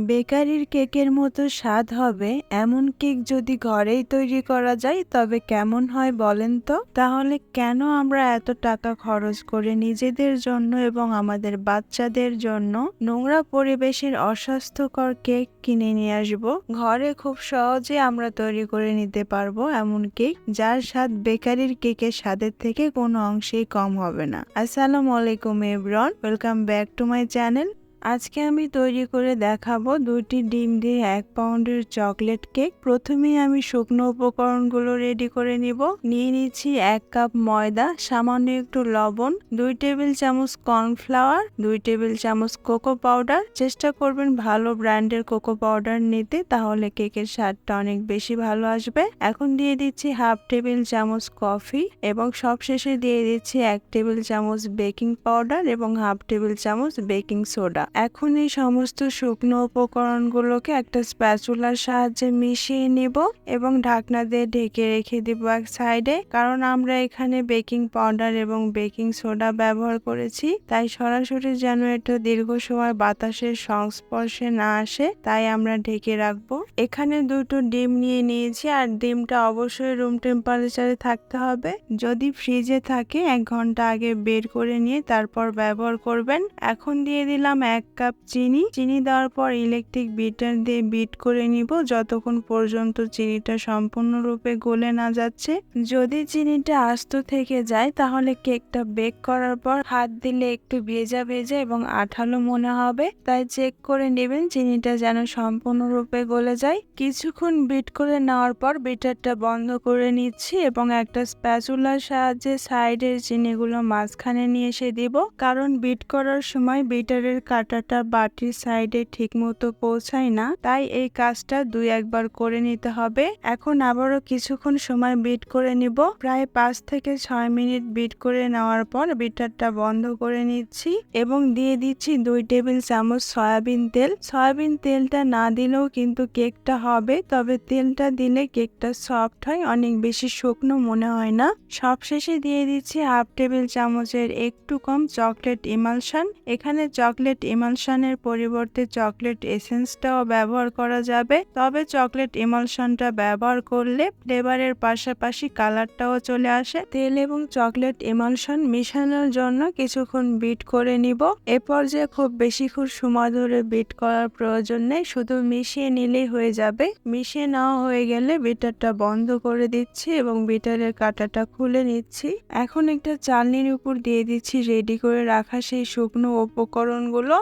বেকারির কেকের মতো স্বাদ হবে এমন কেক যদি ঘরেই তৈরি করা যায় তবে কেমন হয় বলেন তো? তাহলে কেন আমরা এত টাকা খরচ করে নিজেদের জন্য এবং আমাদের বাচ্চাদের জন্য নোংরা পরিবেশের অস্বাস্থ্যকর কেক কিনে নিয়ে আসবো? ঘরে খুব সহজে আমরা তৈরি করে নিতে পারবো এমন কেক যার স্বাদ বেকারির কেকের স্বাদের থেকে কোনো অংশেই কম হবে না। আসসালামু আলাইকুম everyone, welcome back to my channel. আজকে আমি তৈরি করে দেখাবো 2টি ডিম দিয়ে 1 পাউন্ডের চকলেট কেক। প্রথমেই আমি শুকনো উপকরণগুলো রেডি করে নিব। নিয়ে নিচ্ছি 1 কাপ ময়দা, সামান্য একটু লবণ, 2 টেবিল চামচ কর্নফ্লাওয়ার, 2 টেবিল চামচ কোকো পাউডার। চেষ্টা করবেন ভালো ব্র্যান্ডের কোকো পাউডার নিতে, তাহলে কেকের স্বাদটা অনেক বেশি ভালো আসবে। এখন দিয়ে দিচ্ছি হাফ টেবিল চামচ কফি এবং সবশেষে দিয়ে দিচ্ছি 1 টেবিল চামচ বেকিং পাউডার এবং হাফ টেবিল চামচ বেকিং সোডা। এখন এই সমস্ত শুকনো উপকরণগুলোকে একটা স্প্যাচুলার সাহায্যে মিশিয়ে নিব এবং ঢাকনা দিয়ে ঢেকে রেখে দিব এক সাইডে। কারণ আমরা এখানে বেকিং পাউডার এবং বেকিং সোডা ব্যবহার করেছি, তাই সরাসরি যেন এটা দীর্ঘ সময় বাতাসের সংস্পর্শে না আসে, তাই আমরা ঢেকে রাখবো। এখানে 2টো ডিম নিয়ে নিয়েছি আর ডিমটা অবশ্যই রুম টেম্পারেচারে থাকতে হবে। যদি ফ্রিজে থাকে 1 ঘন্টা আগে বের করে নিয়ে তারপর ব্যবহার করবেন। এখন দিয়ে দিলাম 1 কাপ চিনি দেওয়ার পর ইলেকট্রিক বিটার দিয়ে বিট করে নিব যতক্ষণ পর্যন্ত চিনিটা সম্পূর্ণরূপে গলে না যাচ্ছে। যদি চিনিটা আস্ত থেকে যায় তাহলে কেকটা বেক করার পর হাত দিলে একটু ভেজা ভেজা এবং আঠালো মনে হবে, তাই চেক করে নেবেন চিনিটা যেন সম্পূর্ণরূপে গলে যায়। কিছুক্ষণ বিট করে নেওয়ার পর বিটারটা বন্ধ করে নিচ্ছি এবং একটা স্প্যাচুলার সাহায্যে সাইডের চিনিগুলো মাঝখানে নিয়ে এসে দিব। কারণ বিট করার সময় বিটারের কাঁটাটা বাটির সাইডে ঠিক মতো পৌঁছায় না, তাই এই কাজটা 2-1 বার করে নিতে হবে। এখন আবারও কিছুক্ষণ সময় বিট করে নিব। প্রায় 5 থেকে 6 মিনিট বিট করে নেওয়ার পর বিটারটা বন্ধ করে নিচ্ছি এবং দিয়ে দিচ্ছি 2 টেবিল চামচ সয়াবিন তেল। সয়াবিন তেলটা না দিলেও কিন্তু কেকটা হবে, তবে তেলটা দিলে কেকটা সফট হয়, অনেক বেশি শুকনো মনে হয় না। সবশেষে দিয়ে দিচ্ছি হাফ টেবিল চামচের একটু কম চকলেট ইমালশন। এখানে চকলেট ইমালশনের পরিবর্তে চকলেট এসেন্সটাও ব্যবহার করা যাবে, তবে চকলেট ইমালশনটা ব্যবহার করলে ফ্লেভারের পাশাপাশি কালারটাও চলে আসে। তেল এবং চকলেট ইমালশন মিশানোর জন্য কিছুক্ষণ বিট করে নিব। এ পর্যায়ে খুব বেশিক্ষণ সময় ধরে বিট করার প্রয়োজন নেই, শুধু মিশিয়ে নিলেই হয়ে যাবে। মিশিয়ে নেওয়া হয়ে গেলে বিটারটা বন্ধ করে দিচ্ছি এবং বিটারের কাঁটাটা খুলে নিচ্ছি। এখন একটা চালনির উপর দিয়ে দিচ্ছি রেডি করে রাখা সেই শুকনো উপকরণগুলো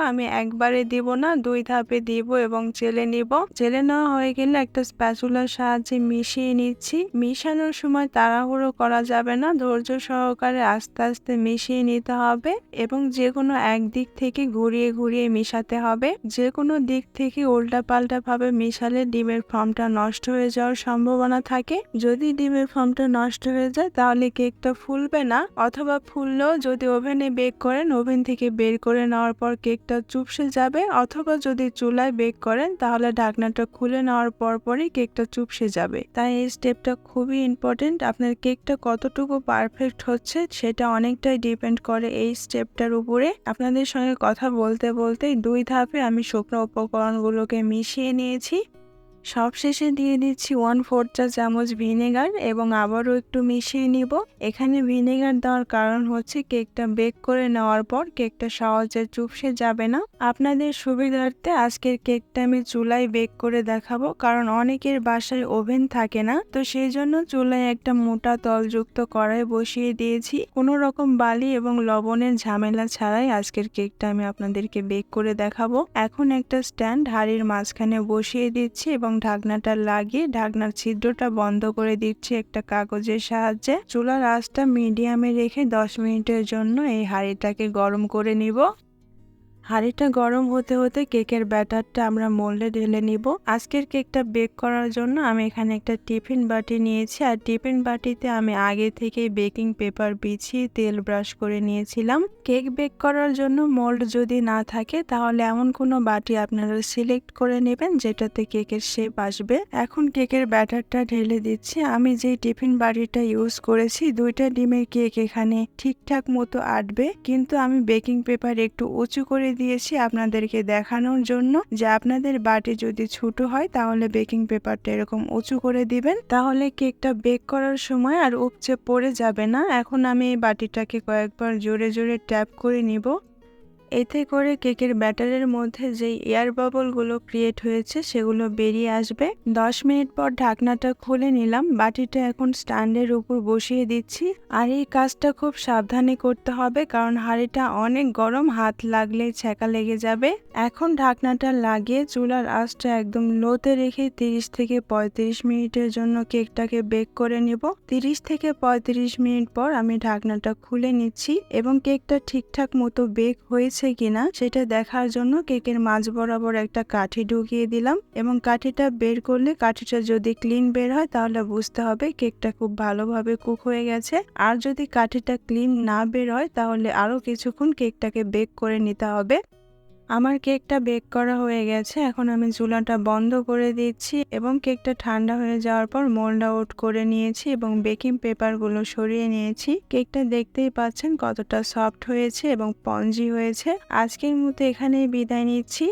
আমি একবারে দিব না, 2 ধাপে দিব এবং চেলে নিব। চেলে নেওয়া হয়ে গেলে একটা স্প্যাচুলার সাহায্যে মিশিয়ে নিচ্ছি। মিশানোর সময় তাড়াহুড়ো করা যাবে না, ধৈর্য সহকারে আস্তে আস্তে মিশিয়ে নিতে হবে এবং যে কোনো এক দিক থেকে ঘুরিয়ে ঘুরিয়ে মিশাতে হবে। যে কোনো দিক থেকে উল্টাপাল্টা ভাবে মিশালে ডিমের ফর্মটা নষ্ট হয়ে যাওয়ার সম্ভাবনা থাকে। যদি ডিমের ফর্মটা নষ্ট হয়ে যায় তাহলে কেকটা ফুলবে না, অথবা ফুললেও যদি ওভেনে বেক করেন ওভেন থেকে বের করে নেওয়ার পর কেকটা চুপসে যাবে, অথবা যদি চুলায় বেক করেন তাহলে ঢাকনাটা খুলে নেওয়ার পরই কেকটা চুপসে যাবে। তাই এই স্টেপটা খুবই ইম্পর্টেন্ট। আপনার কেকটা কতটুকু পারফেক্ট হচ্ছে সেটা অনেকটাই ডিপেন্ড করে এই স্টেপটার উপরে। আপনাদের সঙ্গে কথা বলতে বলতেই 2 ধাপে আমি শুকনো উপকরণগুলোকে মিশিয়ে নিয়েছি। সবশেষে দিয়ে দিচ্ছি 1/4 চা চামচ ভিনেগার এবং আবারও একটু মিশিয়ে নিব। এখানে ভিনেগার দেওয়ার কারণ হচ্ছে কেকটা বেক করে নেওয়ার পর কেকটা সহজে চুপসে যাবে না। আপনাদের সুবিধার্থে আজকের কেকটা আমি চুলায় বেক করে দেখাবো, কারণ অনেকের বাসায় ওভেন থাকে না, তো সেই জন্য চুলায় একটা মোটা তলযুক্ত কড়াই বসিয়ে দিয়েছি। কোনো রকম বালি এবং লবণের ঝামেলা ছাড়াই আজকের কেকটা আমি আপনাদেরকে বেক করে দেখাবো। এখন একটা স্ট্যান্ড হাঁড়ির মাঝখানে বসিয়ে দিচ্ছি এবং ঢাকনাটা লাগিয়ে ঢাকনার ছিদ্রটা বন্ধ করে দিচ্ছি একটা কাগজের সাহায্যে। চুলার আঁচটা মিডিয়ামে রেখে 10 মিনিটের জন্য এই হাঁড়িটাকে গরম করে নিব। হাঁড়িটা গরম হতে হতে কেকের ব্যাটারটা আমরা মোল্ডে ঢেলে নিব। আজকের কেকটা বেক করার জন্য আমি এখানে একটা টিফিন বাটি নিয়েছি, আর টিফিন বাটিতে আমি আগে থেকেই বেকিং পেপার বিছিয়ে তেল ব্রাশ করে নিয়েছিলাম। কেক বেক করার জন্য মোল্ড যদি না থাকে তাহলে এমন কোনো বাটি আপনারা সিলেক্ট করে নেবেন যেটাতে কেকের শেপ আসবে। এখন কেকের ব্যাটারটা ঢেলে দিচ্ছি। আমি যে টিফিন বাটিটা ইউজ করেছি 2টা ডিমের কেক এখানে ঠিকঠাক মতো আটবে, কিন্তু আমি বেকিং পেপার একটু উঁচু করে দিয়েছি আপনাদেরকে দেখানোর জন্য যে আপনাদের বাটি যদি ছোট হয় তাহলে বেকিং পেপারটা এরকম উঁচু করে দিবেন, তাহলে কেকটা বেক করার সময় আর উপচে পড়ে যাবে না। এখন আমি এই বাটিটাকে কয়েকবার জোরে জোরে ট্যাপ করে নিব। এতে করে কেকের ব্যাটারের মধ্যে যেই এয়ার বাবলগুলো ক্রিয়েট হয়েছে সেগুলো বেরিয়ে আসবে। 10 মিনিট পর ঢাকনাটা খুলে নিলাম। বাটিটা এখন স্ট্যান্ডের উপর বসিয়ে দিচ্ছি। আর এই কাজটা খুব সাবধানে করতে হবে, কারণ হাঁড়িটা অনেক গরম, হাত লাগলেই ছ্যাঁকা লেগে যাবে। এখন ঢাকনাটা লাগিয়ে চুলার আঁচটা একদম লোতে রেখে 30 থেকে 35 মিনিটের জন্য কেকটাকে বেক করে নিব। 30 থেকে 35 মিনিট পর আমি ঢাকনাটা খুলে নিচ্ছি এবং কেকটা ঠিকঠাক মতো বেক হয়েছে কিনা সেটা দেখার জন্য কেকের মাঝ বরাবর একটা কাঠি ঢুকিয়ে দিলাম এবং কাঠিটা বের করলে কাঠিটা যদি ক্লিন বের হয় তাহলে বুঝতে হবে কেকটা খুব ভালোভাবে কুক হয়ে গেছে। আর যদি কাঠিটা ক্লিন না বের হয় তাহলে আরো কিছুক্ষণ কেকটাকে বেক করে নিতে হবে। আমার কেকটা বেক করা হয়ে গেছে। এখন আমি চুলাটা বন্ধ করে দিচ্ছি এবং কেকটা ঠান্ডা হয়ে যাওয়ার পর মোল্ড আউট করে নিয়েছি এবং বেকিং পেপারগুলো সরিয়ে নিয়েছি। কেকটা দেখতেই পাচ্ছেন কতটা সফট হয়েছে এবং স্পঞ্জি হয়েছে। আজকের মতো এখানেই বিদায় নিচ্ছি।